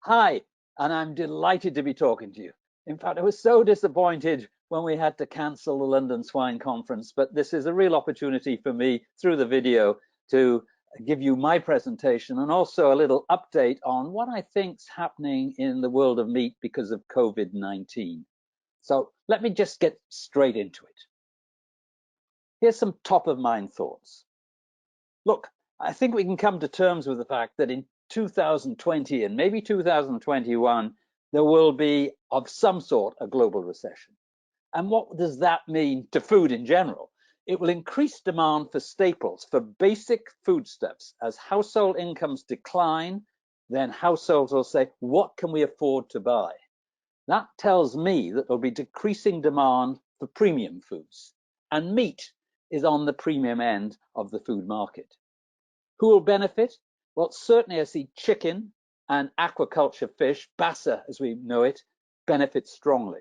Hi, and I'm delighted to be talking to you. In fact, I was so disappointed when we had to cancel the London Swine Conference, but this is a real opportunity for me through the video to give you my presentation and also a little update on what I think's happening in the world of meat because of COVID-19. So let me just get straight into it. Here's some top of mind thoughts. Look, I think we can come to terms with the fact that in 2020 and maybe 2021, there will be of some sort a global recession. And what does that mean to food in general? It will increase demand for staples, for basic foodstuffs. As household incomes decline, then households will say, what can we afford to buy? That tells me that there'll be decreasing demand for premium foods. And meat is on the premium end of the food market. Who will benefit? Well, certainly I see chicken and aquaculture fish, basa as we know it, benefit strongly.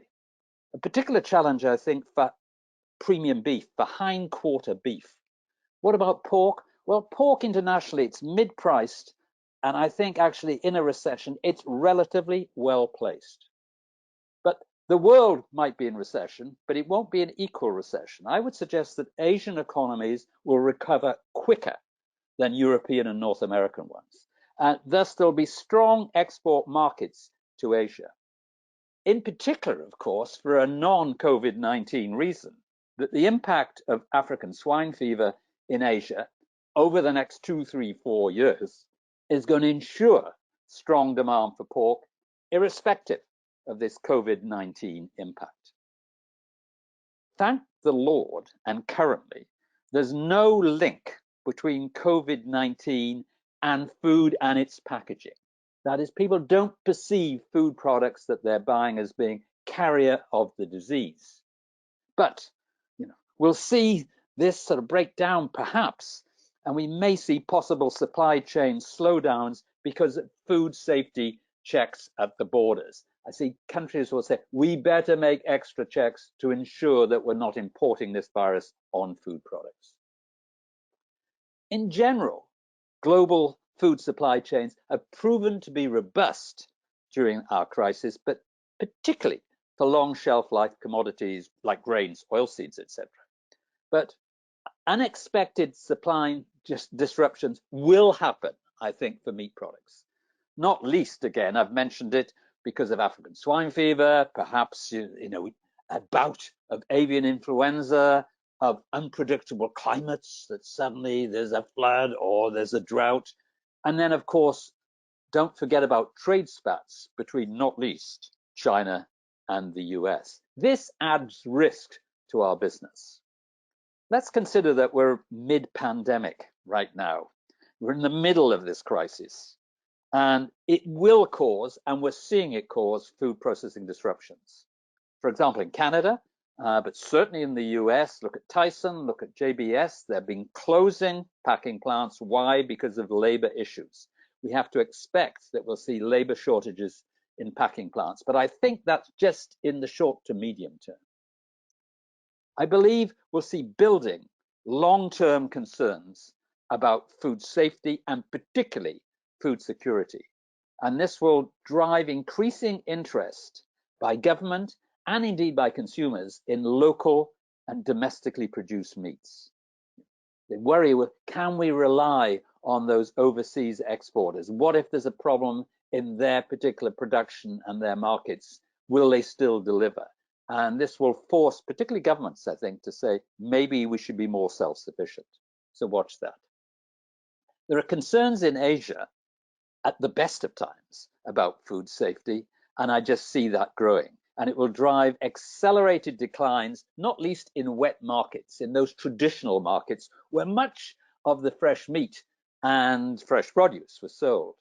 A particular challenge, I think, for premium beef, for hindquarter beef. What about pork? Well, pork internationally, it's mid-priced, and I think actually in a recession, it's relatively well placed. But the world might be in recession, but it won't be an equal recession. I would suggest that Asian economies will recover quicker than European and North American ones. Thus, there'll be strong export markets to Asia. In particular, of course, for a non-COVID-19 reason, that the impact of African swine fever in Asia over the next 2, 3, 4 years is going to ensure strong demand for pork, irrespective of this COVID-19 impact. Thank the Lord, and currently, there's no link between COVID-19 and food and its packaging. That is, people don't perceive food products that they're buying as being carrier of the disease. But we'll see this sort of break down perhaps, and we may see possible supply chain slowdowns because of food safety checks at the borders. I see countries will say, we better make extra checks to ensure that we're not importing this virus on food products. In general, global food supply chains have proven to be robust during our crisis, but particularly for long shelf life commodities like grains, oilseeds, etc. But unexpected supply disruptions will happen, I think, for meat products. Not least, again, I've mentioned it, because of African swine fever, perhaps a bout of avian influenza, of unpredictable climates, that suddenly there's a flood or there's a drought. And then, of course, don't forget about trade spats between, not least, China and the US. This adds risk to our business. Let's consider that we're mid-pandemic right now. We're in the middle of this crisis. And it will cause, and we're seeing it cause, food processing disruptions. For example, in Canada, but certainly in the US, look at Tyson, look at JBS, they've been closing packing plants. Why? Because of labor issues. We have to expect that we'll see labor shortages in packing plants, but I think that's just in the short to medium term. I believe we'll see building long-term concerns about food safety and particularly food security. And this will drive increasing interest by government and indeed by consumers in local and domestically produced meats. They worry, can we rely on those overseas exporters? What if there's a problem in their particular production and their markets? Will they still deliver? And this will force particularly governments, I think, to say, maybe we should be more self-sufficient. So watch that. There are concerns in Asia at the best of times about food safety, and I just see that growing. And it will drive accelerated declines, not least in wet markets, in those traditional markets where much of the fresh meat and fresh produce was sold.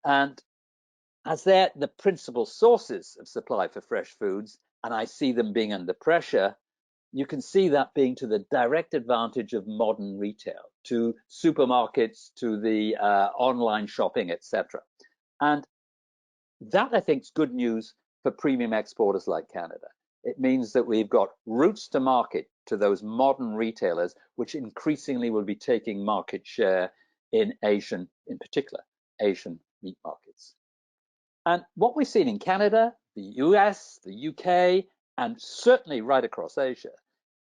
And as they're the principal sources of supply for fresh foods, and I see them being under pressure, you can see that being to the direct advantage of modern retail, to supermarkets, to the online shopping, etc. And that, I think, is good news for premium exporters like Canada. It means that we've got routes to market to those modern retailers, which increasingly will be taking market share in Asian, in particular, Asian meat markets. And what we've seen in Canada, the US, the UK, and certainly right across Asia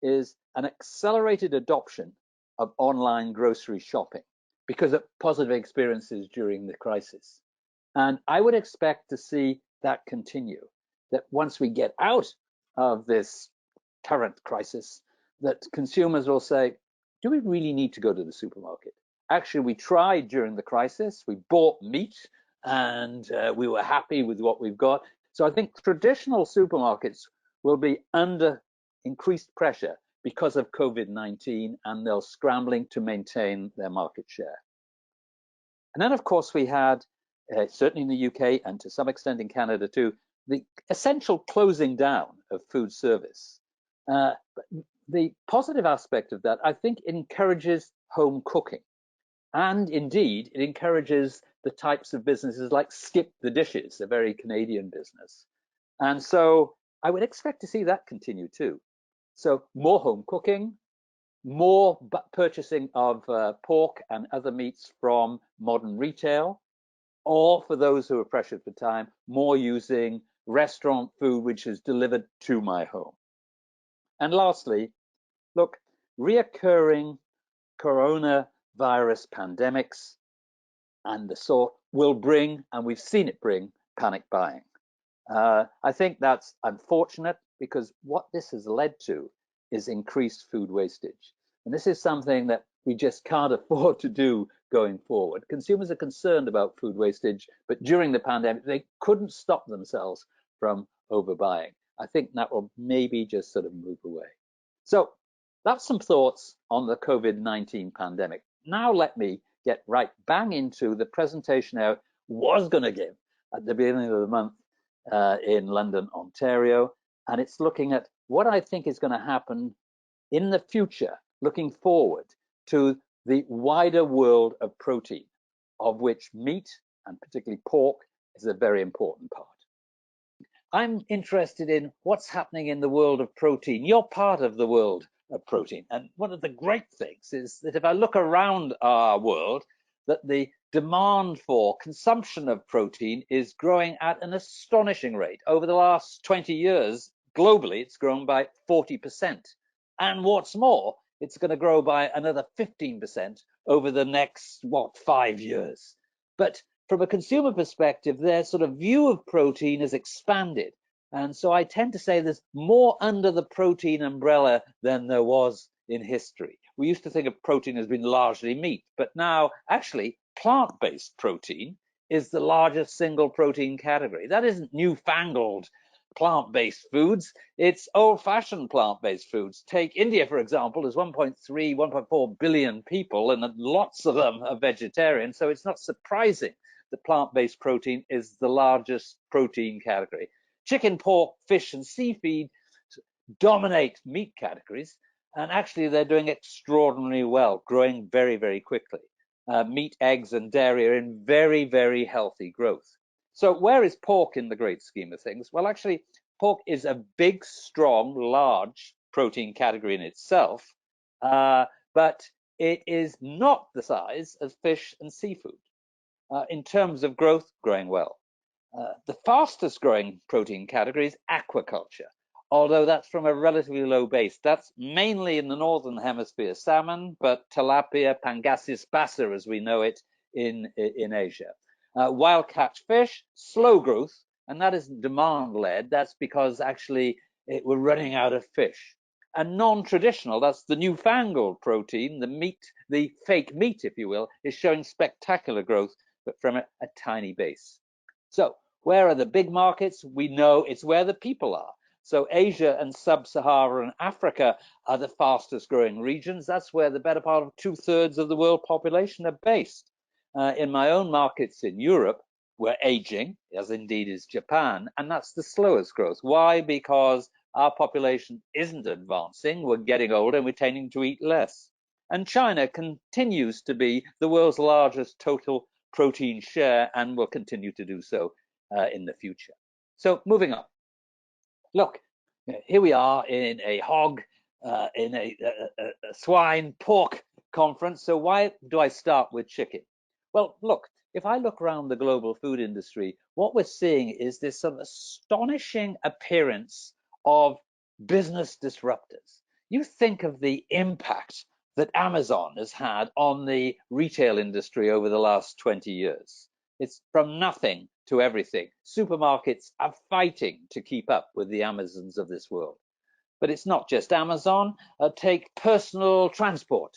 is an accelerated adoption of online grocery shopping because of positive experiences during the crisis. And I would expect to see that continue, that once we get out of this current crisis, that consumers will say, do we really need to go to the supermarket? Actually, we tried during the crisis, we bought meat and we were happy with what we've got. So I think traditional supermarkets will be under increased pressure because of COVID-19, and they're scrambling to maintain their market share. And then, of course, we had, certainly in the UK and to some extent in Canada too, the essential closing down of food service. The positive aspect of that, I think, encourages home cooking. And indeed, it encourages the types of businesses like Skip the Dishes, a very Canadian business. And so I would expect to see that continue too. So more home cooking, more purchasing of pork and other meats from modern retail, or for those who are pressured for time, more using restaurant food which is delivered to my home. And lastly, look, reoccurring coronavirus pandemics and the sort will bring, and we've seen it bring, panic buying. I think that's unfortunate because what this has led to is increased food wastage. And this is something that we just can't afford to do going forward. Consumers are concerned about food wastage, but during the pandemic, they couldn't stop themselves from overbuying. I think that will maybe just sort of move away. So that's some thoughts on the COVID-19 pandemic. Now let me get right bang into the presentation I was going to give at the beginning of the month in London, Ontario. And it's looking at what I think is going to happen in the future, looking forward to the wider world of protein, of which meat, and particularly pork, is a very important part. I'm interested in what's happening in the world of protein. You're part of the world of protein. And one of the great things is that if I look around our world, that the demand for consumption of protein is growing at an astonishing rate. Over the last 20 years, globally, it's grown by 40%. And what's more, it's going to grow by another 15% over the next, 5 years. But from a consumer perspective, their sort of view of protein has expanded. And so I tend to say there's more under the protein umbrella than there was in history. We used to think of protein as being largely meat, but now actually plant-based protein is the largest single protein category. That isn't newfangled plant-based foods, it's old-fashioned plant-based foods. Take India, for example, there's 1.3, 1.4 billion people, and lots of them are vegetarian, so it's not surprising that plant-based protein is the largest protein category. Chicken, pork, fish, and seafood dominate meat categories, and actually they're doing extraordinarily well, growing very, very quickly. Meat, eggs, and dairy are in very, very healthy growth. So where is pork in the great scheme of things? Well, actually, pork is a big, strong, large protein category in itself, but it is not the size of fish and seafood. In terms of growth, growing well. The fastest growing protein category is aquaculture, although that's from a relatively low base. That's mainly in the northern hemisphere salmon, but tilapia, pangasius bassa, as we know it in Asia. Wild catch fish, slow growth, and that isn't demand-led. That's because actually we're running out of fish. And non-traditional, that's the newfangled protein, the meat, the fake meat, if you will, is showing spectacular growth, but from a tiny base. So where are the big markets? We know it's where the people are. So Asia and sub-Saharan Africa are the fastest growing regions. That's where the better part of 2/3 of the world population are based. In my own markets in Europe, we're aging, as indeed is Japan, and that's the slowest growth. Why? Because our population isn't advancing, we're getting older and we're tending to eat less. And China continues to be the world's largest total protein share and will continue to do so in the future. So moving on. Look, here we are in a hog, in a swine pork conference. So why do I start with chicken? Well, look, if I look around the global food industry, what we're seeing is this sort of astonishing appearance of business disruptors. You think of the impact that Amazon has had on the retail industry over the last 20 years. It's from nothing to everything. Supermarkets are fighting to keep up with the Amazons of this world. But it's not just Amazon. Take personal transport.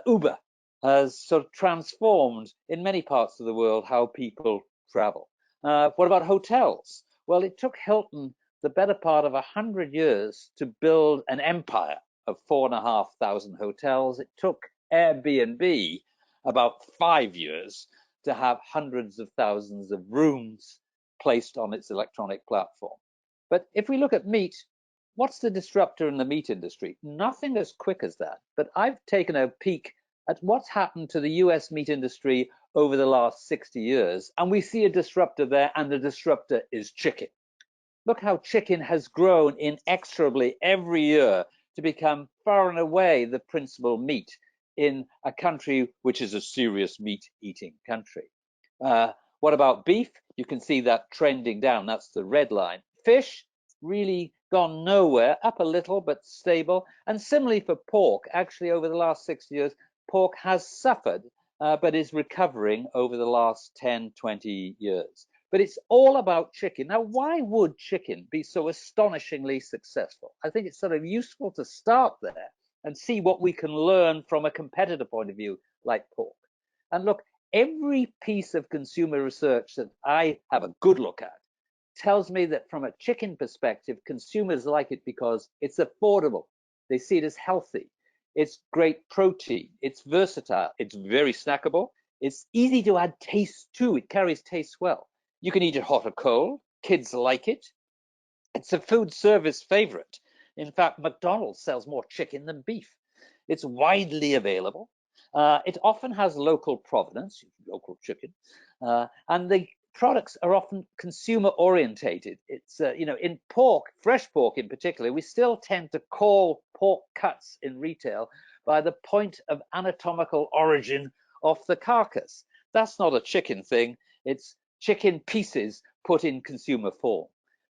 Uber has sort of transformed in many parts of the world how people travel. What about hotels? Well, it took Hilton the better part of 100 years to build an empire of 4,500 hotels. It took Airbnb about 5 years to have hundreds of thousands of rooms placed on its electronic platform. But if we look at meat, what's the disruptor in the meat industry? Nothing as quick as that. But I've taken a peek at what's happened to the US meat industry over the last 60 years, and we see a disruptor there, and the disruptor is chicken. Look how chicken has grown inexorably every year to become far and away the principal meat in a country which is a serious meat-eating country. What about beef? You can see that trending down. That's the red line. Fish, really gone nowhere, up a little, but stable. And similarly for pork, actually over the last 6 years, pork has suffered, but is recovering over the last 10, 20 years. But it's all about chicken. Now, why would chicken be so astonishingly successful? I think it's sort of useful to start there and see what we can learn from a competitor point of view like pork. And look, every piece of consumer research that I have a good look at tells me that from a chicken perspective, consumers like it because it's affordable. They see it as healthy. It's great protein. It's versatile. It's very snackable. It's easy to add taste to. It carries taste well. You can eat it hot or cold. Kids like it. It's a food service favorite. In fact, McDonald's sells more chicken than beef. It's widely available. It often has local provenance, local chicken, and the products are often consumer orientated. It's, in pork, fresh pork in particular, we still tend to call pork cuts in retail by the point of anatomical origin of the carcass. That's not a chicken thing. It's chicken pieces put in consumer form.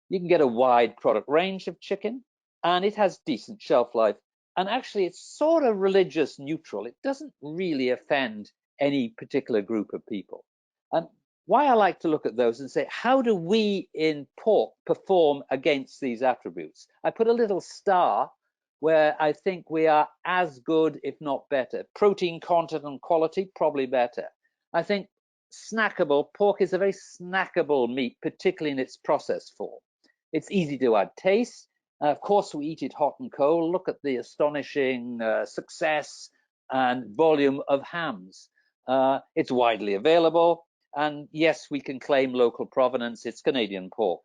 You can get a wide product range of chicken, and it has decent shelf life. And actually, it's sort of religious neutral. It doesn't really offend any particular group of people. And why I like to look at those and say, how do we in pork perform against these attributes? I put a little star where I think we are as good, if not better. Protein content and quality, probably better. I think snackable, pork is a very snackable meat, particularly in its processed form. It's easy to add taste. Of course, we eat it hot and cold. Look at the astonishing success and volume of hams. It's widely available. And yes, we can claim local provenance. It's Canadian pork.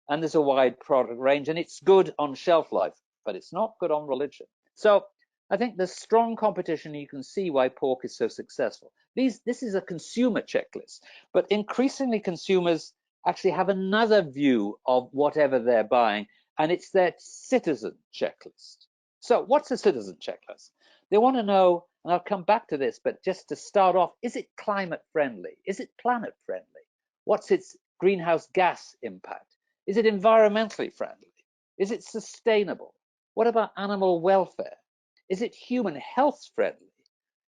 And there's a wide product range, and it's good on shelf life, but it's not good on religion. So I think there's strong competition. You can see why pork is so successful. This is a consumer checklist, but increasingly consumers actually have another view of whatever they're buying, and it's their citizen checklist. So what's a citizen checklist? They want to know, and I'll come back to this, but just to start off, is it climate friendly? Is it planet friendly? What's its greenhouse gas impact? Is it environmentally friendly? Is it sustainable? What about animal welfare? Is it human health friendly?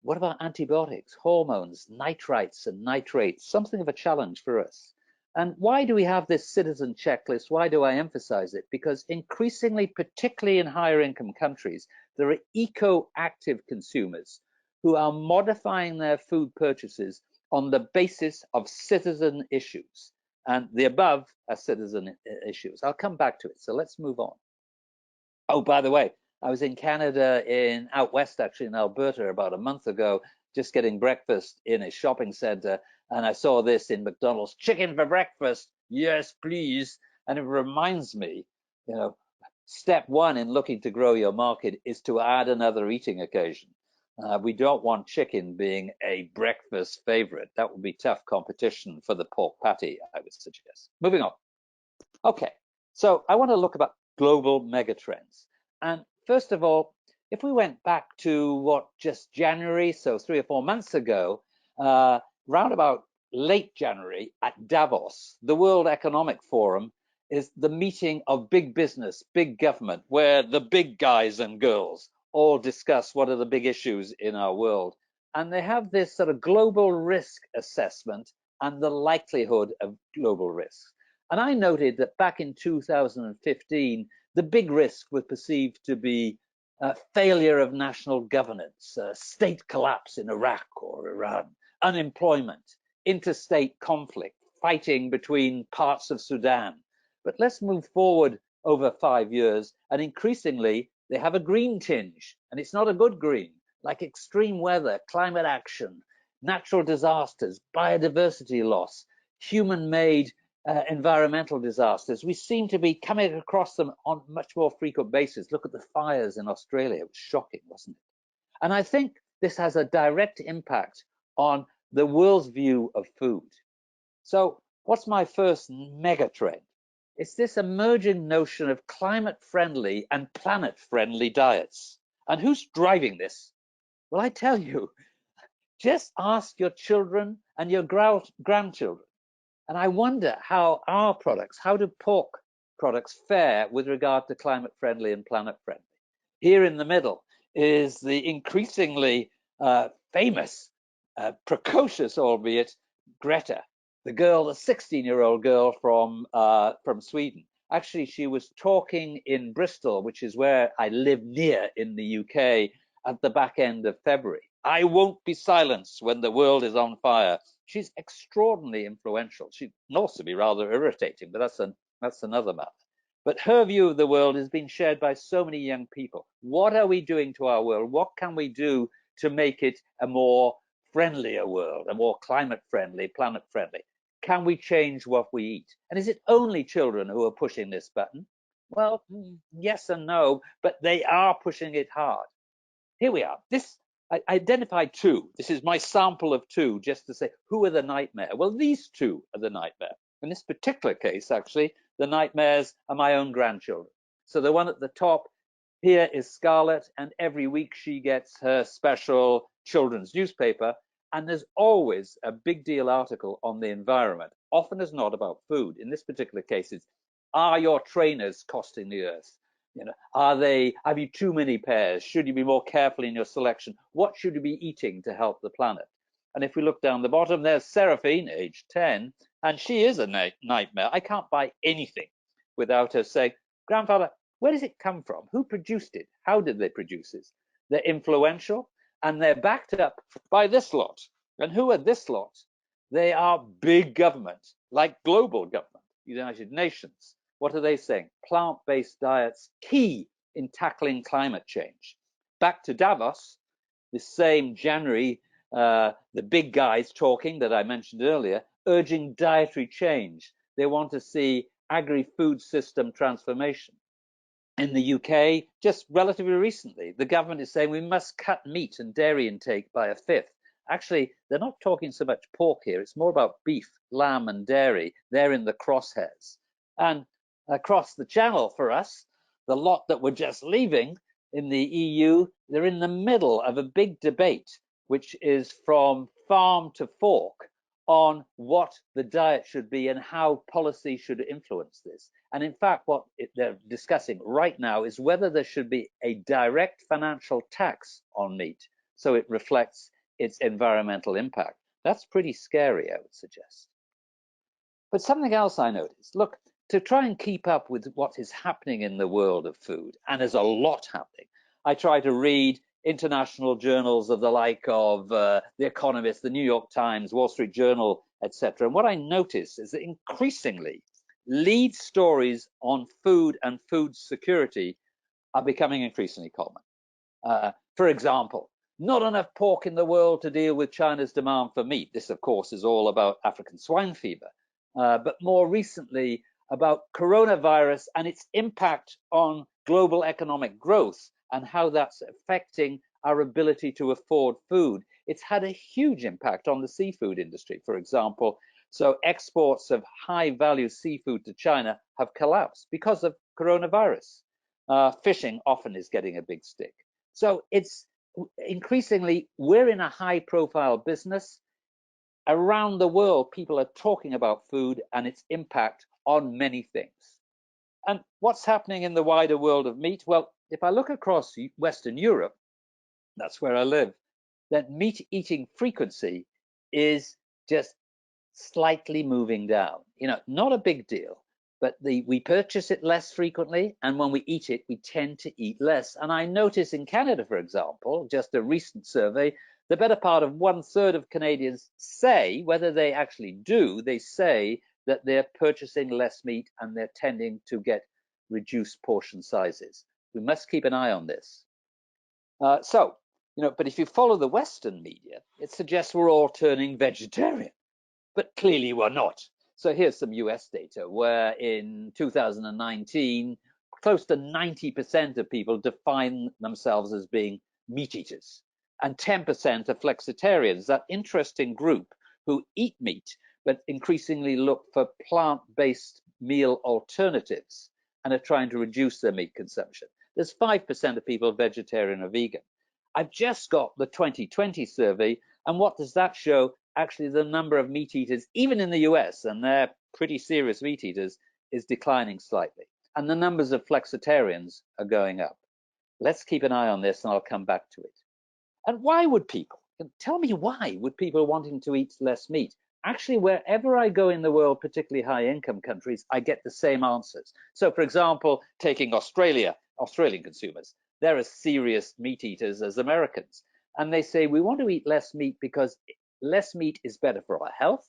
What about antibiotics, hormones, nitrites and nitrates? Something of a challenge for us. And why do we have this citizen checklist? Why do I emphasize it? Because increasingly, particularly in higher income countries, there are eco-active consumers who are modifying their food purchases on the basis of citizen issues. And the above are citizen issues. I'll come back to it. So let's move on. Oh, by the way, I was in Canada, out west, actually, in Alberta, about a month ago, just getting breakfast in a shopping center. And I saw this in McDonald's, chicken for breakfast. Yes, please. And it reminds me, step one in looking to grow your market is to add another eating occasion. We don't want chicken being a breakfast favorite. That would be tough competition for the pork patty, I would suggest. Moving on. Okay, so I want to look about global megatrends. And first of all, if we went back to just January, so 3 or 4 months ago, round about late January at Davos, the World Economic Forum is the meeting of big business, big government, where the big guys and girls all discuss what are the big issues in our world. And they have this sort of global risk assessment and the likelihood of global risks. And I noted that back in 2015, the big risk was perceived to be failure of national governance, state collapse in Iraq or Iran, unemployment, interstate conflict, fighting between parts of Sudan. But let's move forward over 5 years, and increasingly they have a green tinge, and it's not a good green, like extreme weather, climate action, natural disasters, biodiversity loss, human-made environmental disasters. We seem to be coming across them on much more frequent basis. Look at the fires in Australia. It was shocking, wasn't it? And I think this has a direct impact on the world's view of food. So what's my first mega trend? It's this emerging notion of climate-friendly and planet-friendly diets. And who's driving this? Well, I tell you, just ask your children and your grandchildren. And I wonder how our products, how do pork products fare with regard to climate friendly and planet friendly? Here in the middle is the increasingly famous, precocious, albeit, Greta, the girl, the 16-year-old girl from Sweden. Actually, she was talking in Bristol, which is where I live near in the UK, at the back end of February. I won't be silenced when the world is on fire. She's extraordinarily influential. She can also be rather irritating, but that's another matter. But her view of the world has been shared by so many young people. What are we doing to our world? What can we do to make it a more friendlier world, a more climate friendly, planet friendly? Can we change what we eat? And is it only children who are pushing this button? Well, yes and no, but they are pushing it hard. Here we are. I identified two. This is my sample of two, just to say, who are the nightmare? Well, these two are the nightmare. In this particular case, actually, the nightmares are my own grandchildren. So the one at the top here is Scarlett, and every week she gets her special children's newspaper, and there's always a big deal article on the environment, often as not about food. In this particular case, it's, are your trainers costing the earth? Have you too many pairs? Should you be more careful in your selection? What should you be eating to help the planet? And if we look down the bottom, there's Seraphine, age 10, and she is a nightmare. I can't buy anything without her saying, grandfather, where does it come from? Who produced it? How did they produce it? They're influential, and they're backed up by this lot. And who are this lot? They are big government, like global government, United Nations. What are they saying? Plant-based diets key in tackling climate change. Back to Davos, this same January, the big guys talking that I mentioned earlier, urging dietary change. They want to see agri-food system transformation. In the UK, just relatively recently, the government is saying we must cut meat and dairy intake by a fifth. Actually, they're not talking so much pork here. It's more about beef, lamb, and dairy. They're in the crosshairs. And across the channel for us, the lot that were just leaving in the EU, they're in the middle of a big debate, which is from farm to fork, on what the diet should be and how policy should influence this. And in fact, what they're discussing right now is whether there should be a direct financial tax on meat so it reflects its environmental impact. That's pretty scary, I would suggest. But something else I noticed, look, to try and keep up with what is happening in the world of food, and there's a lot happening, I try to read international journals of the like of The Economist, the New York Times, Wall Street Journal, etc. And what I notice is that increasingly lead stories on food and food security are becoming increasingly common. For example, not enough pork in the world to deal with China's demand for meat. This, of course, is all about African swine fever. But more recently, about coronavirus and its impact on global economic growth and how that's affecting our ability to afford food. It's had a huge impact on the seafood industry, for example. So exports of high value seafood to China have collapsed because of coronavirus. Fishing often is getting a big stick. So it's increasingly, we're in a high profile business. around the world, people are talking about food and its impact on many things. And what's happening in the wider world of meat? Well, if I look across Western Europe, that's where I live, then meat eating frequency is just slightly moving down. You know, not a big deal, but we purchase it less frequently, and when we eat it, we tend to eat less. And I notice in Canada, for example, just a recent survey, the better part of 1/3 of Canadians say, whether they actually do, they say that they're purchasing less meat and they're tending to get reduced portion sizes. We must keep an eye on this. But if you follow the Western media, it suggests we're all turning vegetarian, but clearly we're not. So here's some US data where in 2019, close to 90% of people define themselves as being meat eaters, and 10% are flexitarians, that interesting group who eat meat, but increasingly look for plant-based meal alternatives and are trying to reduce their meat consumption. There's 5% of people vegetarian or vegan. I've just got the 2020 survey, and what does that show? Actually, the number of meat eaters, even in the US, and they're pretty serious meat eaters, is declining slightly. And the numbers of flexitarians are going up. Let's keep an eye on this, and I'll come back to it. And why would people? Tell me why would people wanting to eat less meat? Actually, wherever I go in the world, particularly high-income countries, I get the same answers. So, for example, taking Australia, Australian consumers, they're as serious meat eaters as Americans. And they say, we want to eat less meat because less meat is better for our health,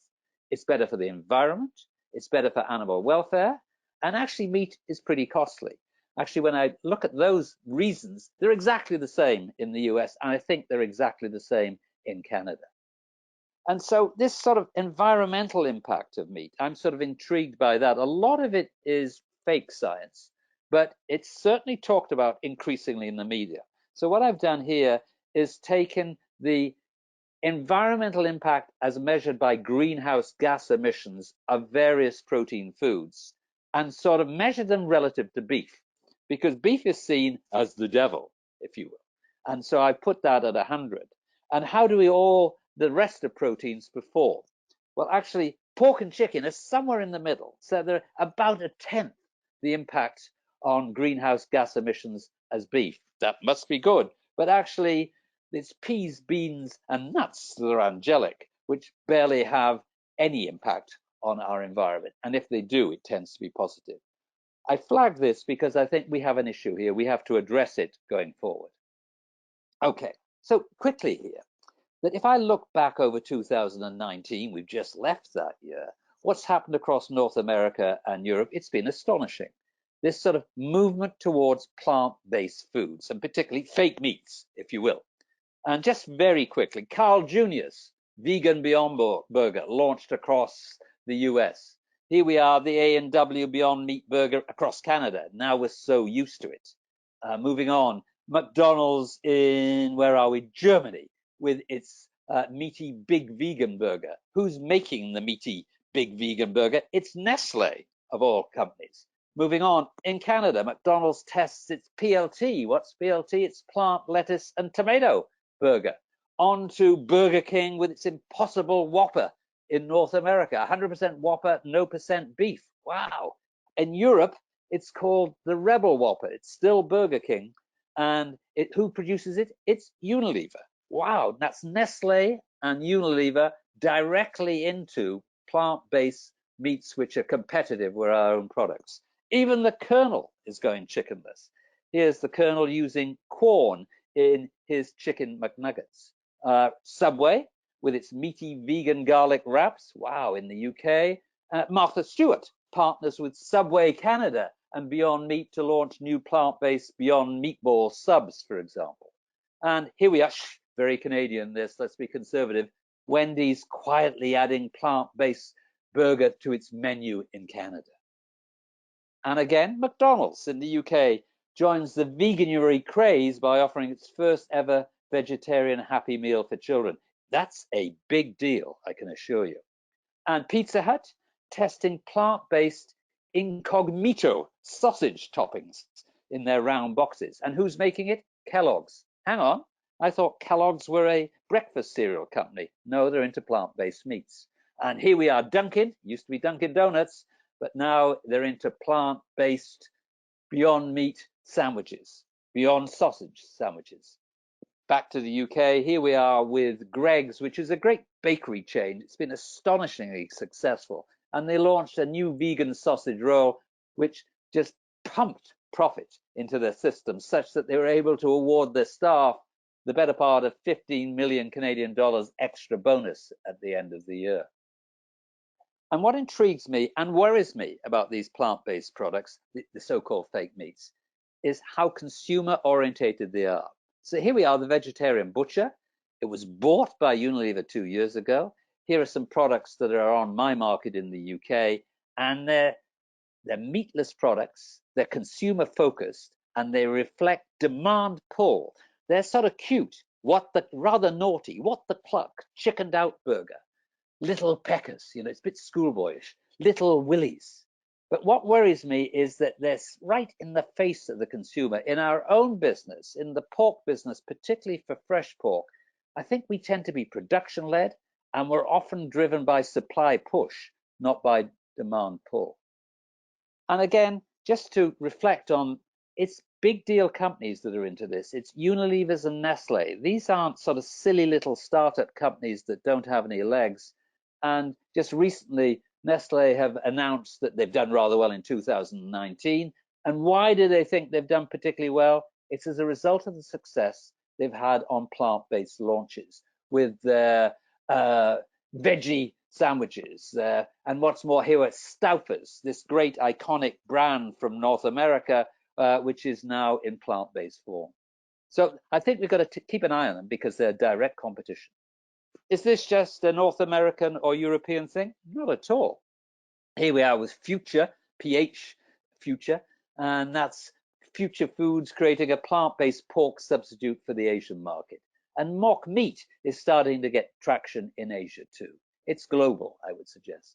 it's better for the environment, it's better for animal welfare, and actually meat is pretty costly. Actually, when I look at those reasons, they're exactly the same in the US, and I think they're exactly the same in Canada. And so this sort of environmental impact of meat, I'm sort of intrigued by that. A lot of it is fake science, but it's certainly talked about increasingly in the media. So what I've done here is taken the environmental impact as measured by greenhouse gas emissions of various protein foods and sort of measured them relative to beef, because beef is seen as the devil, if you will. And so I put that at 100. And how do all the rest of proteins perform? Well, actually, pork and chicken are somewhere in the middle. So they're about 1/10 the impact on greenhouse gas emissions as beef. That must be good. But actually, it's peas, beans, and nuts that are angelic, which barely have any impact on our environment. And if they do, it tends to be positive. I flag this because I think we have an issue here. We have to address it going forward. Okay, so quickly here, that if I look back over 2019, we've just left that year, what's happened across North America and Europe, it's been astonishing. This sort of movement towards plant-based foods, and particularly fake meats, if you will. And just very quickly, Carl Jr.'s Vegan Beyond Burger launched across the US. Here we are, the A&W Beyond Meat Burger across Canada. Now we're so used to it. Moving on, McDonald's in, where are we? Germany, with its meaty big vegan burger. Who's making the meaty big vegan burger? It's Nestle, of all companies. Moving on, in Canada, McDonald's tests its PLT. What's PLT? It's plant, lettuce, and tomato burger. On to Burger King with its Impossible Whopper in North America. 100% Whopper, no percent beef. Wow. In Europe, it's called the Rebel Whopper. It's still Burger King. And who produces it? It's Unilever. Wow, that's Nestle and Unilever directly into plant-based meats which are competitive with our own products. Even the Colonel is going chickenless. Here's the Colonel using corn in his chicken McNuggets. Subway with its meaty vegan garlic wraps. Wow, in the UK. Martha Stewart partners with Subway Canada and Beyond Meat to launch new plant-based Beyond Meatball subs, for example. And here we are, very Canadian this, let's be conservative. Wendy's quietly adding plant-based burger to its menu in Canada. And again, McDonald's in the UK joins the veganuary craze by offering its first ever vegetarian Happy Meal for children. That's a big deal, I can assure you. And Pizza Hut testing plant-based incognito sausage toppings in their round boxes. And who's making it? Kellogg's. Hang on, I thought Kellogg's were a breakfast cereal company. No, they're into plant-based meats. And here we are, Dunkin', used to be Dunkin' Donuts, but now they're into plant-based Beyond Meat sandwiches, Beyond Sausage sandwiches. Back to the UK, here we are with Greggs, which is a great bakery chain. It's been astonishingly successful. And they launched a new vegan sausage roll, which just pumped profit into their system, such that they were able to award their staff the better part of 15 million Canadian dollars extra bonus at the end of the year. And what intrigues me and worries me about these plant-based products, the so-called fake meats, is how consumer orientated they are. So here we are, the vegetarian butcher. It was bought by Unilever 2 years ago. Here are some products that are on my market in the UK, and they're meatless products. They're consumer focused, and they reflect demand pull. They're sort of cute. What the rather naughty, what the cluck, chickened out burger, little peckers, you know, it's a bit schoolboyish, little willies. But what worries me is that they're right in the face of the consumer. In our own business, in the pork business, particularly for fresh pork, I think we tend to be production led, and we're often driven by supply push, not by demand pull. And again, just to reflect on, it's big deal companies that are into this. It's Unilever's and Nestle. These aren't sort of silly little startup companies that don't have any legs. And just recently, Nestle have announced that they've done rather well in 2019. And why do they think they've done particularly well? It's as a result of the success they've had on plant-based launches with their veggie sandwiches. And what's more, here at Stouffer's, this great iconic brand from North America, which is now in plant-based form. So I think we've got to keep an eye on them because they're direct competition. Is this just a North American or European thing? Not at all. Here we are with Future, PH Future, and that's Future Foods creating a plant-based pork substitute for the Asian market. And mock meat is starting to get traction in Asia too. It's global, I would suggest.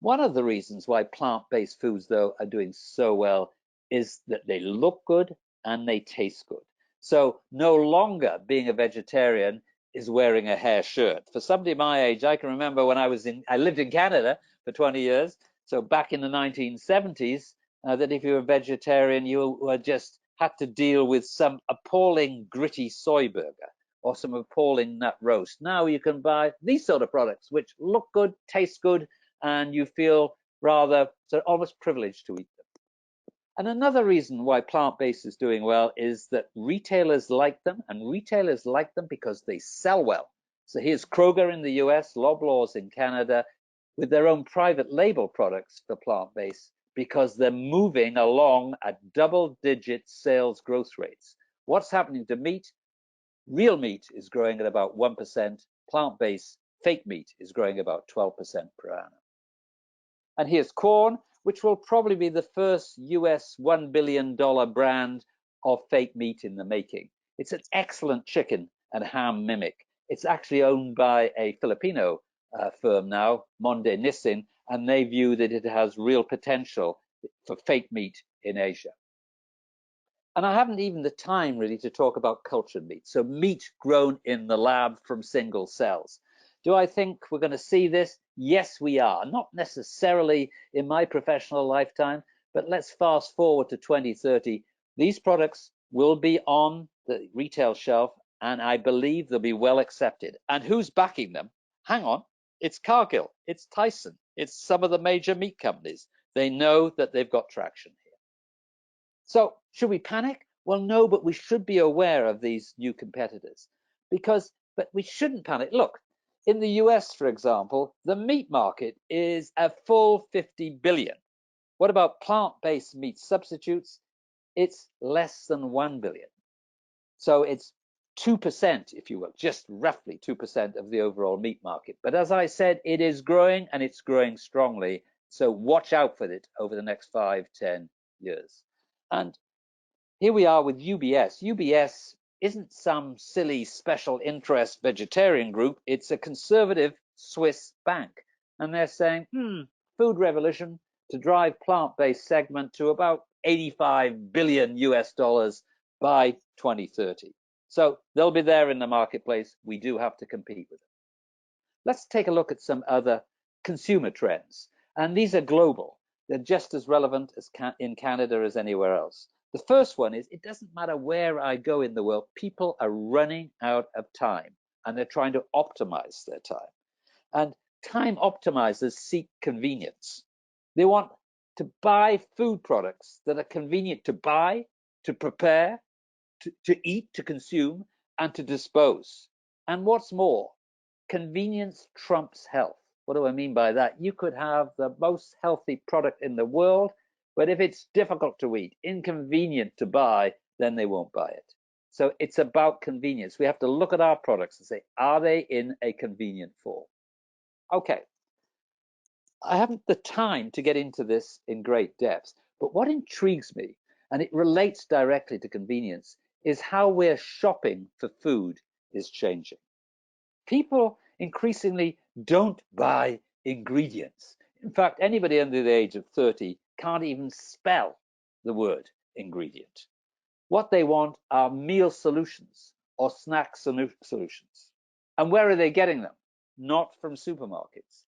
One of the reasons why plant-based foods, though, are doing so well is that they look good and they taste good. So no longer being a vegetarian is wearing a hair shirt. For somebody my age, I can remember when I lived in Canada for 20 years. So back in the 1970s, that if you were a vegetarian, you were just had to deal with some appalling gritty soy burger or some appalling nut roast. Now you can buy these sort of products, which look good, taste good, and you feel rather almost privileged to eat them. And another reason why plant-based is doing well is that retailers like them, and retailers like them because they sell well. So here's Kroger in the US, Loblaws in Canada, with their own private label products for plant-based because they're moving along at double-digit sales growth rates. What's happening to meat? Real meat is growing at about 1%. Plant-based fake meat is growing about 12% per annum. And here's Corn, which will probably be the first US $1 billion brand of fake meat in the making. It's an excellent chicken and ham mimic. It's actually owned by a Filipino firm now, Monde Nissin, and they view that it has real potential for fake meat in Asia. And I haven't even the time really to talk about cultured meat. So meat grown in the lab from single cells. Do I think we're going to see this? Yes, we are. Not necessarily in my professional lifetime, but let's fast forward to 2030. These products will be on the retail shelf, and I believe they'll be well accepted. And who's backing them? Hang on, it's Cargill, it's Tyson, it's some of the major meat companies. They know that they've got traction here. So should we panic? Well, no, but we should be aware of these new competitors but we shouldn't panic. Look, in the US, for example, the meat market is a full 50 billion. What about plant-based meat substitutes? It's less than 1 billion. So it's 2%, if you will, just roughly 2% of the overall meat market. But as I said, it is growing and it's growing strongly. So watch out for it over the next 5-10 years. And here we are with UBS. UBS isn't some silly special interest vegetarian group. It's a conservative Swiss bank. And they're saying, food revolution to drive plant-based segment to about 85 billion US dollars by 2030. So they'll be there in the marketplace. We do have to compete with them. Let's take a look at some other consumer trends. And these are global. They're just as relevant as in Canada as anywhere else. The first one is, it doesn't matter where I go in the world, people are running out of time and they're trying to optimize their time. And time optimizers seek convenience. They want to buy food products that are convenient to buy, to prepare, to eat, to consume, and to dispose. And what's more, convenience trumps health. What do I mean by that? You could have the most healthy product in the world, but if it's difficult to eat, inconvenient to buy, then they won't buy it. So it's about convenience. We have to look at our products and say, are they in a convenient form? Okay, I haven't the time to get into this in great depth, but what intrigues me, and it relates directly to convenience, is how we're shopping for food is changing. People increasingly don't buy ingredients. In fact, anybody under the age of 30 can't even spell the word ingredient. What they want are meal solutions or snack solutions. And where are they getting them? Not from supermarkets.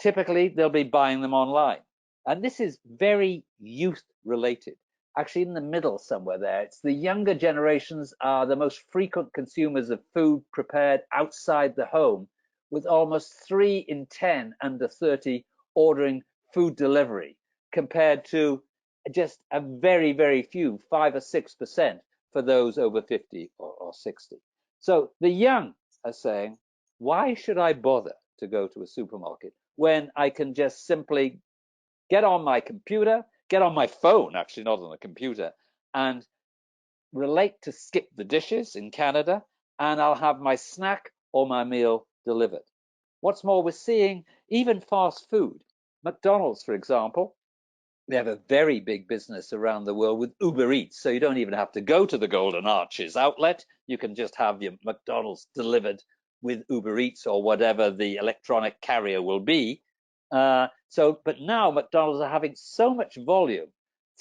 Typically, they'll be buying them online. And this is very youth related. Actually, in the middle somewhere there, it's the younger generations are the most frequent consumers of food prepared outside the home, with almost 3 in 10 under 30 ordering food delivery, compared to just a very, very few, 5 or 6% for those over 50 or 60. So the young are saying, why should I bother to go to a supermarket when I can just simply get on my computer, get on my phone, actually not on the computer, and relate to skip the dishes in Canada, and I'll have my snack or my meal delivered. What's more, we're seeing even fast food. McDonald's, for example, they have a very big business around the world with Uber Eats. So you don't even have to go to the Golden Arches outlet. You can just have your McDonald's delivered with Uber Eats or whatever the electronic carrier will be. But now McDonald's are having so much volume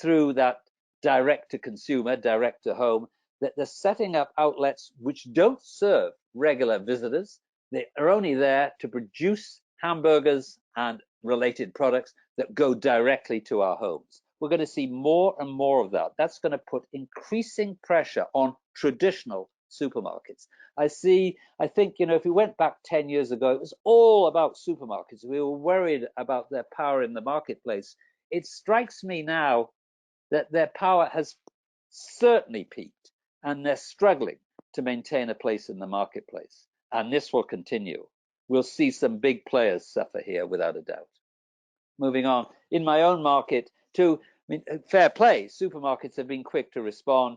through that direct to consumer, direct to home, that they're setting up outlets which don't serve regular visitors. They are only there to produce hamburgers and related products that go directly to our homes. We're going to see more and more of that. That's going to put increasing pressure on traditional supermarkets. I think, if we went back 10 years ago, it was all about supermarkets. We were worried about their power in the marketplace. It strikes me now that their power has certainly peaked and they're struggling to maintain a place in the marketplace. And this will continue. We'll see some big players suffer here without a doubt. Moving on, in my own market too, fair play, supermarkets have been quick to respond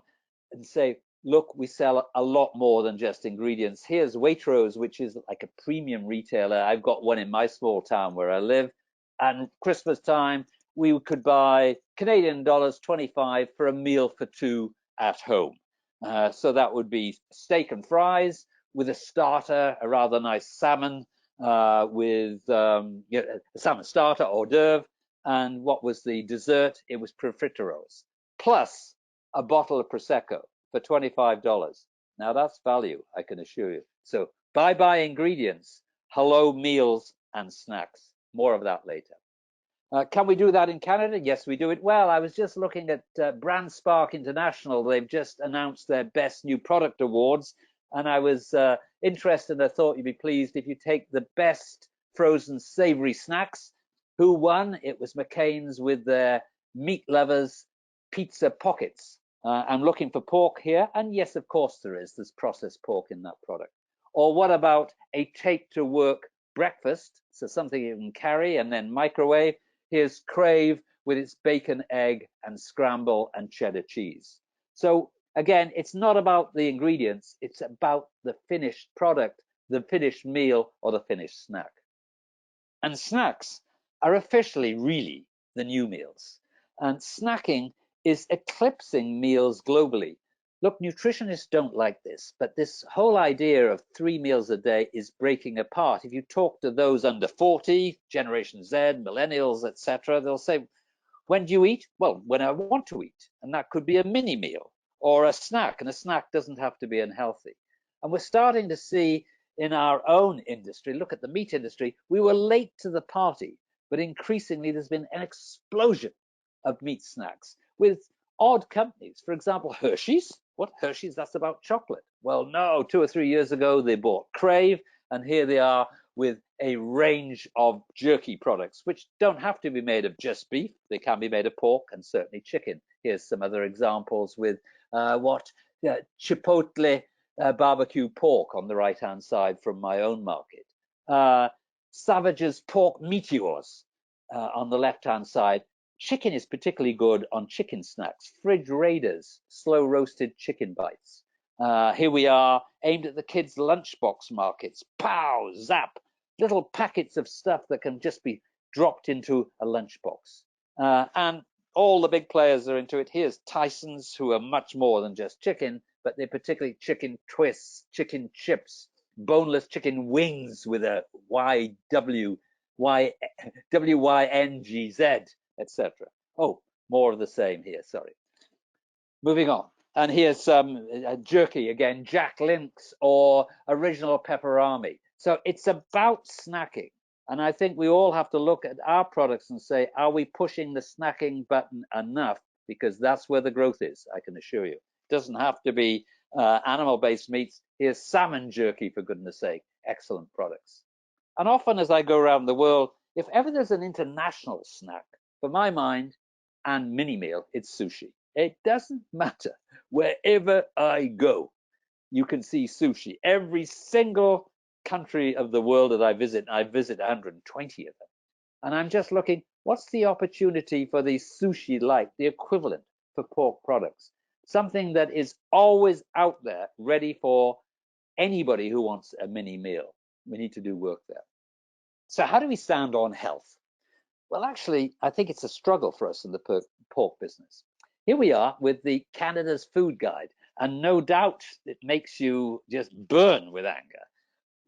and say, look, we sell a lot more than just ingredients. Here's Waitrose, which is like a premium retailer. I've got one in my small town where I live. And Christmas time, we could buy Canadian dollars 25 for a meal for two at home. So that would be steak and fries with a starter, a rather nice salmon with a salmon starter, hors d'oeuvre. And what was the dessert? It was profiteroles, plus a bottle of Prosecco for $25. Now that's value, I can assure you. So bye-bye ingredients, hello meals and snacks. More of that later. Can we do that in Canada? Yes, we do it well. I was just looking at Brand Spark International. They've just announced their Best New Product Awards, and I was interested, and I thought you'd be pleased if you take the best frozen savory snacks. Who won? It was McCain's with their Meat Lovers Pizza Pockets. I'm looking for pork here, and yes, of course there is. There's processed pork in that product. Or what about a take-to-work breakfast? So something you can carry and then microwave. Here's Crave with its bacon, egg, and scramble and cheddar cheese. So again, it's not about the ingredients, it's about the finished product, the finished meal, or the finished snack. And snacks are officially really the new meals. And snacking is eclipsing meals globally. Look, nutritionists don't like this, but this whole idea of 3 meals a day is breaking apart. If you talk to those under 40, Generation Z, millennials, etc., they'll say, when do you eat? Well, when I want to eat. And that could be a mini meal. or a snack, and a snack doesn't have to be unhealthy. And we're starting to see in our own industry, look at the meat industry, we were late to the party, but increasingly there's been an explosion of meat snacks with odd companies. For example, Hershey's. What? Hershey's? That's about chocolate. Well, no, 2 or 3 years ago they bought Crave, and here they are with a range of jerky products, which don't have to be made of just beef. They can be made of pork and certainly chicken. Here's some other examples with Chipotle barbecue pork on the right-hand side from my own market. Savage's pork meteors on the left-hand side. Chicken is particularly good on chicken snacks. Fridge Raiders, slow roasted chicken bites. Here we are, aimed at the kids' lunchbox markets. Pow, zap, little packets of stuff that can just be dropped into a lunchbox. And all the big players are into it. Here's Tyson's, who are much more than just chicken, but they're particularly chicken twists, chicken chips, boneless chicken wings with a WYNGZ, etc. Oh, more of the same here, sorry. Moving on. And here's some jerky again, Jack Link's or original pepperami. So it's about snacking. And I think we all have to look at our products and say, are we pushing the snacking button enough? Because that's where the growth is, I can assure you. It doesn't have to be animal-based meats. Here's salmon jerky, for goodness sake. Excellent products. And often as I go around the world, if ever there's an international snack, for my mind, and mini meal, it's sushi. It doesn't matter. Wherever I go, you can see sushi. Every single country of the world that I visit 120 of them. And I'm just looking, what's the opportunity for the sushi-like, the equivalent for pork products? Something that is always out there, ready for anybody who wants a mini meal. We need to do work there. So how do we stand on health? Well, actually, I think it's a struggle for us in the pork business. Here we are with the Canada's Food Guide, and no doubt it makes you just burn with anger.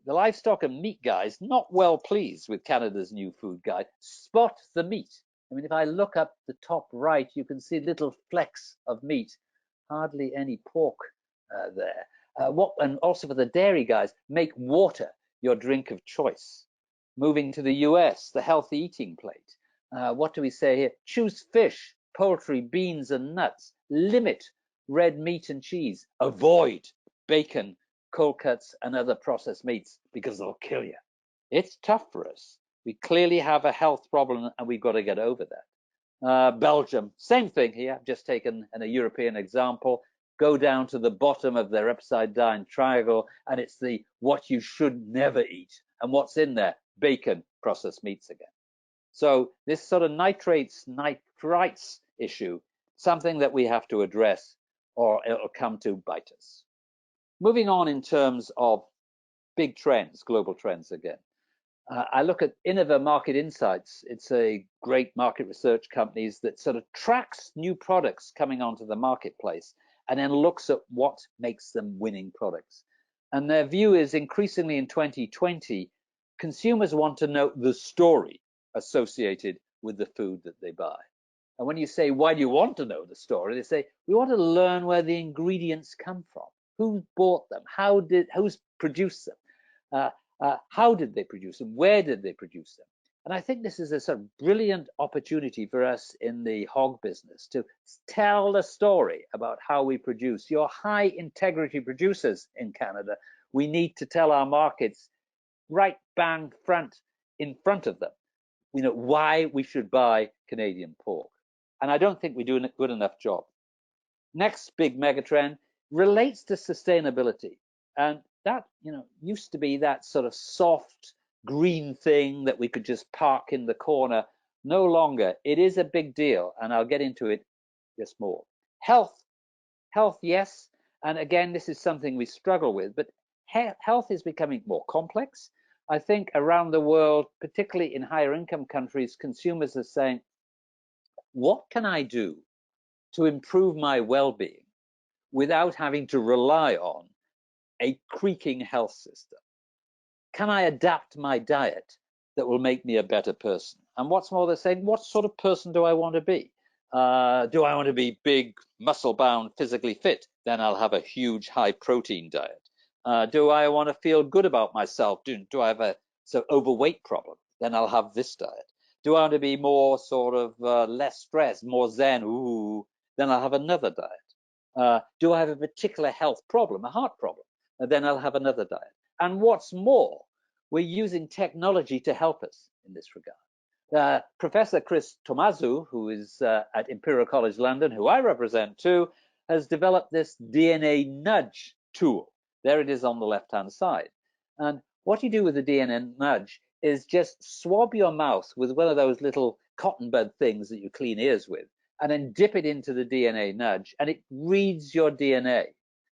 The livestock and meat guys, not well pleased with Canada's new food guide. Spot the meat. I mean, if I look up the top right, you can see little flecks of meat, hardly any pork there. And also for the dairy guys, make water your drink of choice. Moving to the US, the healthy eating plate. What do we say here? Choose fish, poultry, beans, and nuts. Limit red meat and cheese. Avoid bacon, cold cuts, and other processed meats because they'll kill you. It's tough for us. We clearly have a health problem and we've got to get over that. Belgium, same thing here. I've just taken a European example. Go down to the bottom of their upside down triangle and it's the what you should never eat. And what's in there? Bacon, processed meats again. So this sort of nitrites issue, something that we have to address or it'll come to bite us. Moving on in terms of big trends, global trends again. I look at Innova Market Insights. It's a great market research company that sort of tracks new products coming onto the marketplace and then looks at what makes them winning products. And their view is increasingly in 2020, consumers want to know the story associated with the food that they buy. And when you say, why do you want to know the story? They say, we want to learn where the ingredients come from. Who bought them? Who's produced them? How did they produce them? Where did they produce them? And I think this is a sort of brilliant opportunity for us in the hog business to tell the story about how we produce. Your high integrity producers in Canada, we need to tell our markets right bang in front of them, why we should buy Canadian pork. And I don't think we do a good enough job. Next big megatrend relates to sustainability. And that, used to be that sort of soft green thing that we could just park in the corner. No longer. It is a big deal, and I'll get into it just more. Health, yes. And again, this is something we struggle with, but health is becoming more complex. I think around the world, particularly in higher income countries, consumers are saying, what can I do to improve my well-being without having to rely on a creaking health system? Can I adapt my diet that will make me a better person? And what's more, they're saying, what sort of person do I want to be? Do I want to be big, muscle-bound, physically fit? Then I'll have a huge, high-protein diet. Do I want to feel good about myself? Do I have a overweight problem? Then I'll have this diet. Do I want to be more sort of less stressed, more zen? Ooh, then I'll have another diet. Do I have a particular health problem, a heart problem? Then I'll have another diet. And what's more, we're using technology to help us in this regard. Professor Chris Tomazu, who is at Imperial College London, who I represent too, has developed this DNA nudge tool. There it is on the left-hand side. And what you do with the DNA nudge is just swab your mouth with one of those little cotton bud things that you clean ears with, and then dip it into the DNA nudge, and it reads your DNA.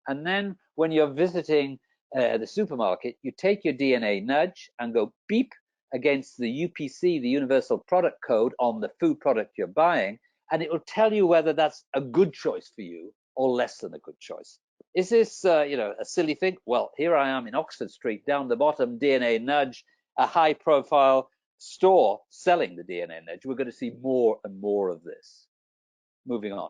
And then when you're visiting the supermarket, you take your DNA nudge and go beep against the UPC, the Universal Product Code, on the food product you're buying, and it will tell you whether that's a good choice for you or less than a good choice. Is this, a silly thing? Well, here I am in Oxford Street, down the bottom, DNA nudge, a high-profile store selling the DNA nudge. We're going to see more and more of this. Moving on.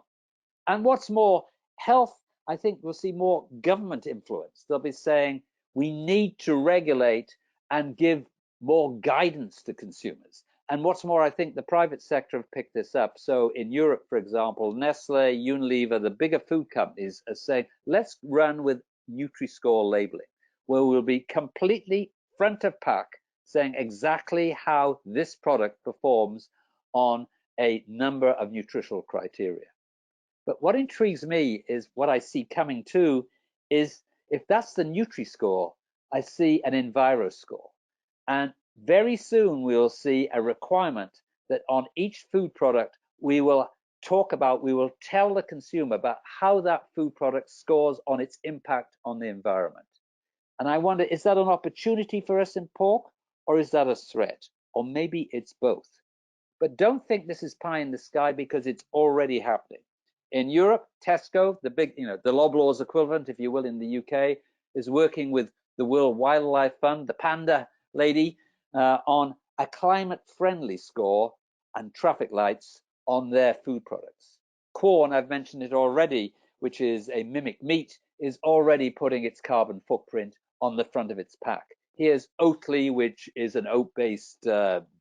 And what's more, health, I think we'll see more government influence. They'll be saying we need to regulate and give more guidance to consumers. And what's more, I think the private sector have picked this up. So in Europe, for example, Nestle, Unilever, the bigger food companies are saying, let's run with Nutri-Score labeling, where we'll be completely front of pack, saying exactly how this product performs on a number of nutritional criteria. But what intrigues me is what I see coming too is if that's the Nutri-Score, I see an Enviro-Score. And very soon we'll see a requirement that on each food product we will tell the consumer about how that food product scores on its impact on the environment. And I wonder, is that an opportunity for us in pork, or is that a threat? Or maybe it's both. But don't think this is pie in the sky, because it's already happening. In Europe, Tesco, the big, the Loblaws equivalent, if you will, in the UK, is working with the World Wildlife Fund, the panda lady, on a climate-friendly score and traffic lights on their food products. Quorn, I've mentioned it already, which is a mimic meat, is already putting its carbon footprint on the front of its pack. Here's Oatly, which is an oat-based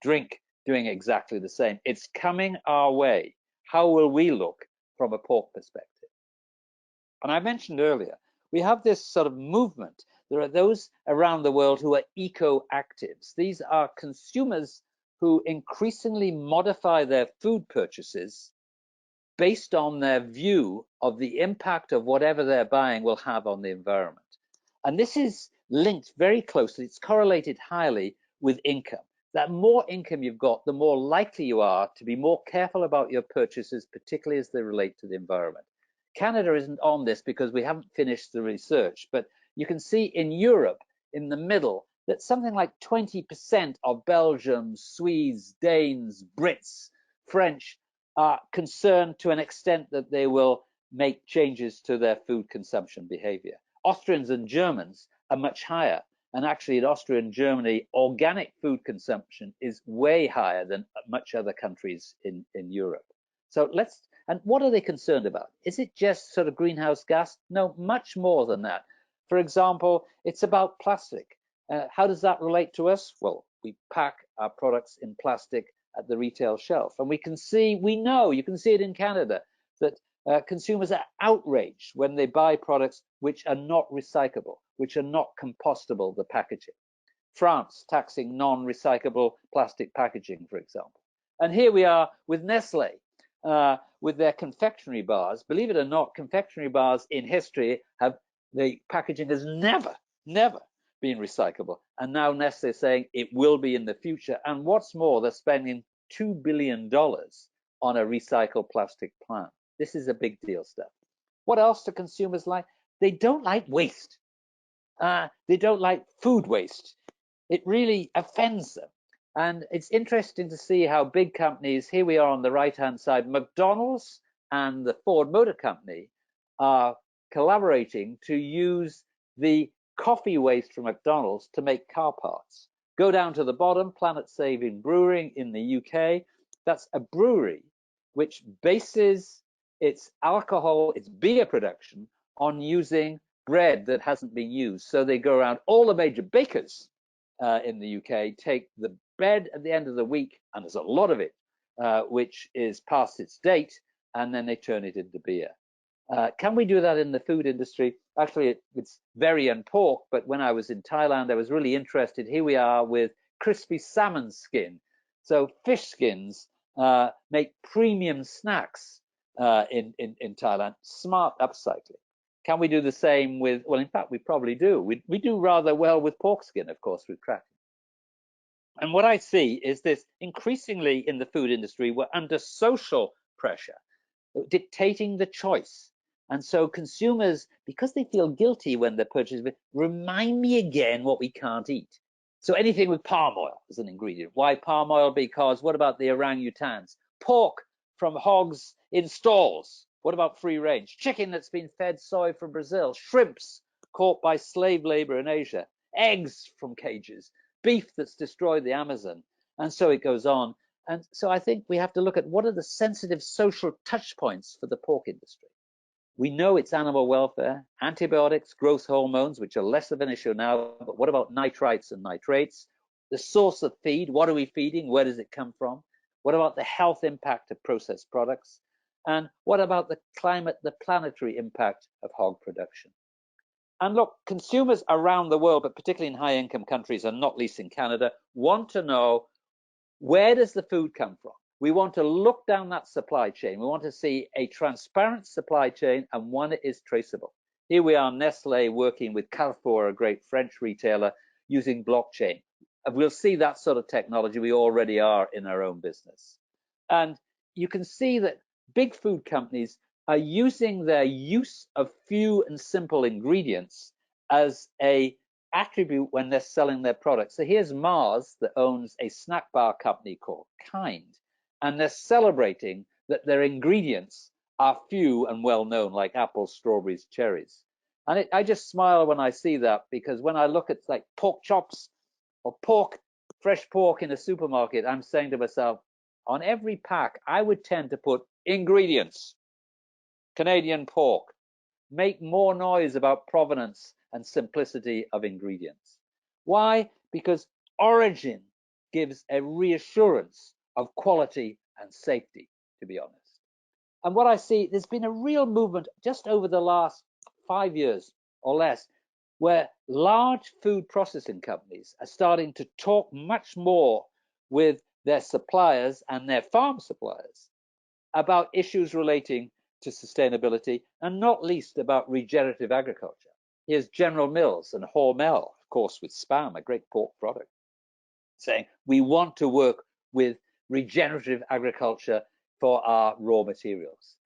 drink, doing exactly the same. It's coming our way. How will we look from a pork perspective? And I mentioned earlier, we have this sort of movement. There are those around the world who are eco-actives. These are consumers who increasingly modify their food purchases based on their view of the impact of whatever they're buying will have on the environment. And this is linked very closely, it's correlated highly with income. That more income you've got, the more likely you are to be more careful about your purchases, particularly as they relate to the environment. Canada isn't on this because we haven't finished the research, but you can see in Europe, in the middle, that something like 20% of Belgians, Swedes, Danes, Brits, French are concerned to an extent that they will make changes to their food consumption behavior. Austrians and Germans are much higher. And actually in Austria and Germany, organic food consumption is way higher than much other countries in Europe. So and what are they concerned about? Is it just sort of greenhouse gas? No, much more than that. For example, it's about plastic. How does that relate to us? Well, we pack our products in plastic at the retail shelf. And you can see it in Canada, that consumers are outraged when they buy products which are not recyclable, which are not compostable, the packaging. France taxing non-recyclable plastic packaging, for example. And here we are with Nestle, with their confectionery bars. Believe it or not, confectionery bars in history the packaging has never been recyclable. And now Nestle is saying it will be in the future. And what's more, they're spending $2 billion on a recycled plastic plant. This is a big deal stuff. What else do consumers like? They don't like waste. They don't like food waste. It really offends them. And it's interesting to see how big companies, here we are on the right-hand side, McDonald's and the Ford Motor Company are collaborating to use the coffee waste from McDonald's to make car parts. Go down to the bottom, Planet Saving Brewing in the UK. That's a brewery which bases its alcohol, its beer production on using bread that hasn't been used. So they go around, all the major bakers in the UK take the bread at the end of the week, and there's a lot of it, which is past its date, and then they turn it into beer. Can we do that in the food industry? Actually, it's very on pork, but when I was in Thailand, I was really interested. Here we are with crispy salmon skin. So fish skins make premium snacks in Thailand. Smart upcycling. Can we do the same with, well, in fact, we probably do. We do rather well with pork skin, of course, with cracking. And what I see is this increasingly in the food industry, we're under social pressure, dictating the choice. And so consumers, because they feel guilty when they're purchasing, remind me again what we can't eat. So anything with palm oil as an ingredient. Why palm oil? Because what about the orangutans? Pork from hogs in stalls. What about free range? Chicken that's been fed soy from Brazil. Shrimps caught by slave labor in Asia. Eggs from cages. Beef that's destroyed the Amazon. And so it goes on. And so I think we have to look at what are the sensitive social touch points for the pork industry. We know it's animal welfare, antibiotics, growth hormones, which are less of an issue now, but what about nitrites and nitrates? The source of feed, what are we feeding? Where does it come from? What about the health impact of processed products? And what about the climate, the planetary impact of hog production? And look, consumers around the world, but particularly in high-income countries, and not least in Canada, want to know, where does the food come from? We want to look down that supply chain. We want to see a transparent supply chain and one that is traceable. Here we are, Nestle, working with Carrefour, a great French retailer, using blockchain. We'll see that sort of technology. We already are in our own business. And you can see that big food companies are using their use of few and simple ingredients as a attribute when they're selling their products. So here's Mars that owns a snack bar company called Kind, and they're celebrating that their ingredients are few and well known, like apples, strawberries, cherries. And I just smile when I see that, because when I look at like pork chops or fresh pork in a supermarket, I'm saying to myself, on every pack, I would tend to put ingredients, Canadian pork, make more noise about provenance and simplicity of ingredients. Why? Because origin gives a reassurance of quality and safety, to be honest. And what I see, there's been a real movement just over the last 5 years or less, where large food processing companies are starting to talk much more with their suppliers and their farm suppliers about issues relating to sustainability, and not least about regenerative agriculture. Here's General Mills and Hormel, of course, with Spam, a great pork product, saying we want to work with regenerative agriculture for our raw materials.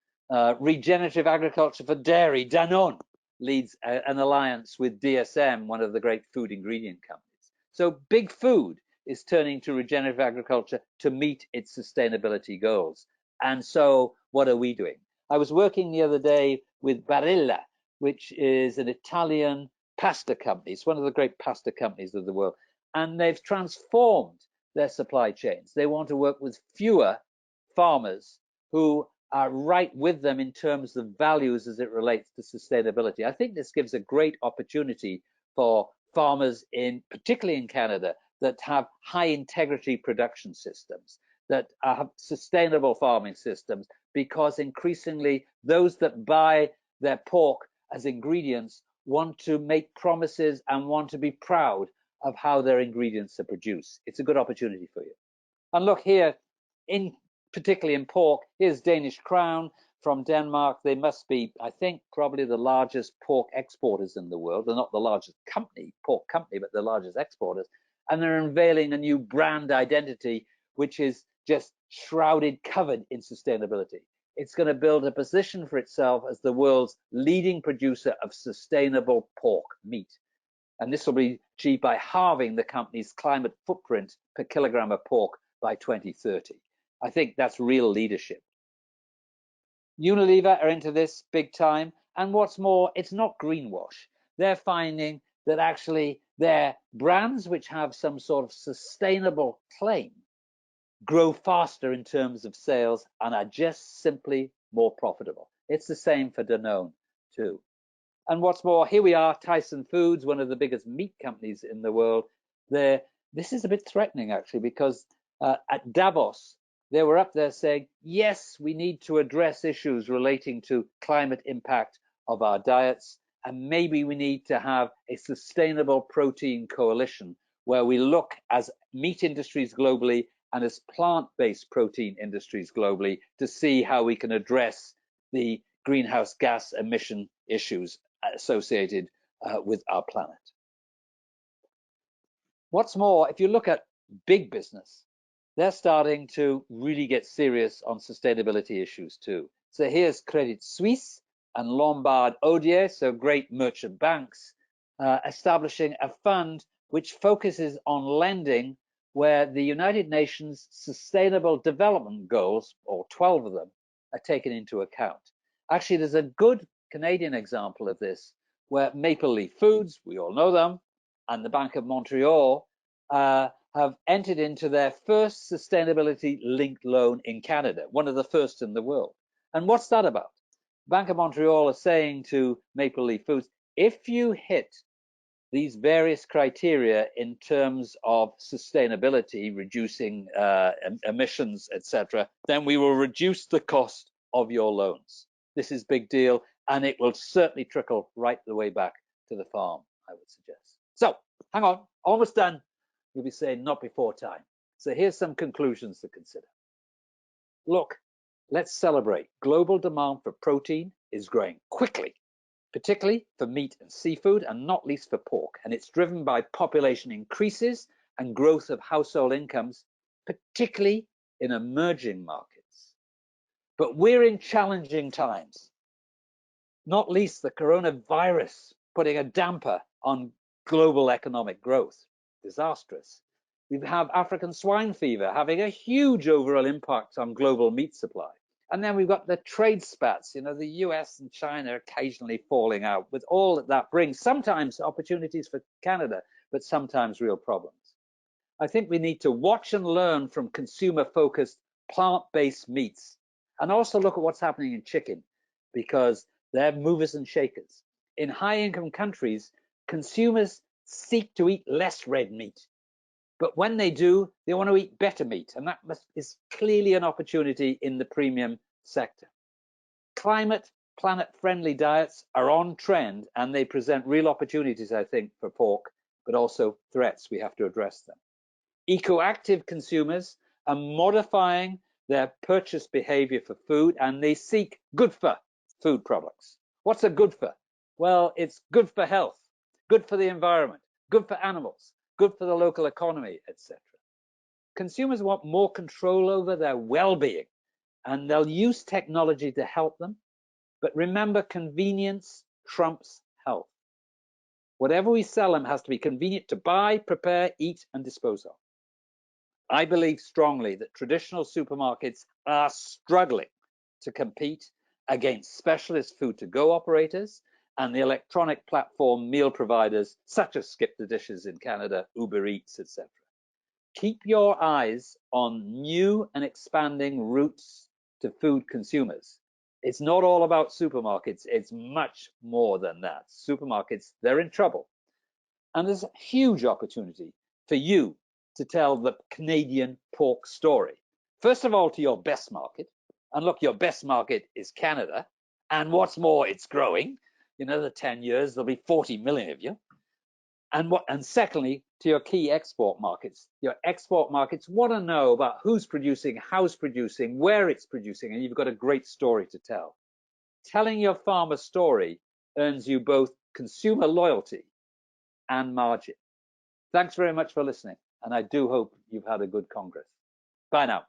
Regenerative agriculture for dairy, Danone leads an alliance with DSM, one of the great food ingredient companies. So big food is turning to regenerative agriculture to meet its sustainability goals. And so what are we doing? I was working the other day with Barilla, which is an Italian pasta company. It's one of the great pasta companies of the world. And they've transformed their supply chains. They want to work with fewer farmers who are right with them in terms of values as it relates to sustainability. I think this gives a great opportunity for farmers particularly in Canada, that have high integrity production systems, that have sustainable farming systems, because increasingly those that buy their pork as ingredients want to make promises and want to be proud of how their ingredients are produced. It's a good opportunity for you. And look here, particularly in pork, here's Danish Crown from Denmark. They must be, I think, probably the largest pork exporters in the world. They're not the largest pork company, but the largest exporters. And they're unveiling a new brand identity, which is just covered in sustainability. It's going to build a position for itself as the world's leading producer of sustainable pork meat. And this will be achieved by halving the company's climate footprint per kilogram of pork by 2030. I think that's real leadership. Unilever are into this big time. And what's more, it's not greenwash. They're finding that actually their brands which have some sort of sustainable claim grow faster in terms of sales, and are just simply more profitable. It's the same for Danone too. And what's more, here we are, Tyson Foods, one of the biggest meat companies in the world. This is a bit threatening, actually, because at Davos, they were up there saying, yes, we need to address issues relating to climate impact of our diets, and maybe we need to have a sustainable protein coalition where we look as meat industries globally and as plant-based protein industries globally to see how we can address the greenhouse gas emission issues associated with our planet. What's more, if you look at big business, they're starting to really get serious on sustainability issues too. So here's Credit Suisse and Lombard Odier, so great merchant banks, establishing a fund which focuses on lending where the United Nations Sustainable Development Goals, or 12 of them, are taken into account. Actually, there's a good Canadian example of this where Maple Leaf Foods, we all know them, and the Bank of Montreal have entered into their first sustainability-linked loan in Canada, one of the first in the world. And what's that about? Bank of Montreal is saying to Maple Leaf Foods, if you hit these various criteria in terms of sustainability, reducing emissions, etc., then we will reduce the cost of your loans. This is a big deal, and it will certainly trickle right the way back to the farm, I would suggest. So, hang on, almost done. You'll be saying not before time. So here's some conclusions to consider. Look, let's celebrate. Global demand for protein is growing quickly, particularly for meat and seafood, and not least for pork. And it's driven by population increases and growth of household incomes, particularly in emerging markets. But we're in challenging times, not least the coronavirus putting a damper on global economic growth. Disastrous. We have African swine fever having a huge overall impact on global meat supply. And then we've got the trade spats, the US and China occasionally falling out with all that brings, sometimes opportunities for Canada, but sometimes real problems. I think we need to watch and learn from consumer-focused plant-based meats and also look at what's happening in chicken, because they're movers and shakers. In high-income countries, consumers seek to eat less red meat. But when they do, they want to eat better meat. And that is clearly an opportunity in the premium sector. Climate, planet-friendly diets are on trend, and they present real opportunities, I think, for pork, but also threats. We have to address them. Eco-active consumers are modifying their purchase behavior for food, and they seek good for food products. What's a good for? Well, it's good for health, good for the environment, good for animals, good for the local economy, etc. Consumers want more control over their well-being, and they'll use technology to help them. But remember, convenience trumps health. Whatever we sell them has to be convenient to buy, prepare, eat, and dispose of. I believe strongly that traditional supermarkets are struggling to compete against specialist food-to-go operators and the electronic platform meal providers such as Skip the Dishes in Canada, Uber Eats, etc. Keep your eyes on new and expanding routes to food consumers. It's not all about supermarkets, it's much more than that. Supermarkets, they're in trouble. And there's a huge opportunity for you to tell the Canadian pork story. First of all, to your best market. And look, your best market is Canada. And what's more, it's growing. In another 10 years, there'll be 40 million of you. And secondly, to your key export markets. Your export markets want to know about who's producing, how's producing, where it's producing, and you've got a great story to tell. Telling your farmer story earns you both consumer loyalty and margin. Thanks very much for listening, and I do hope you've had a good Congress. Bye now.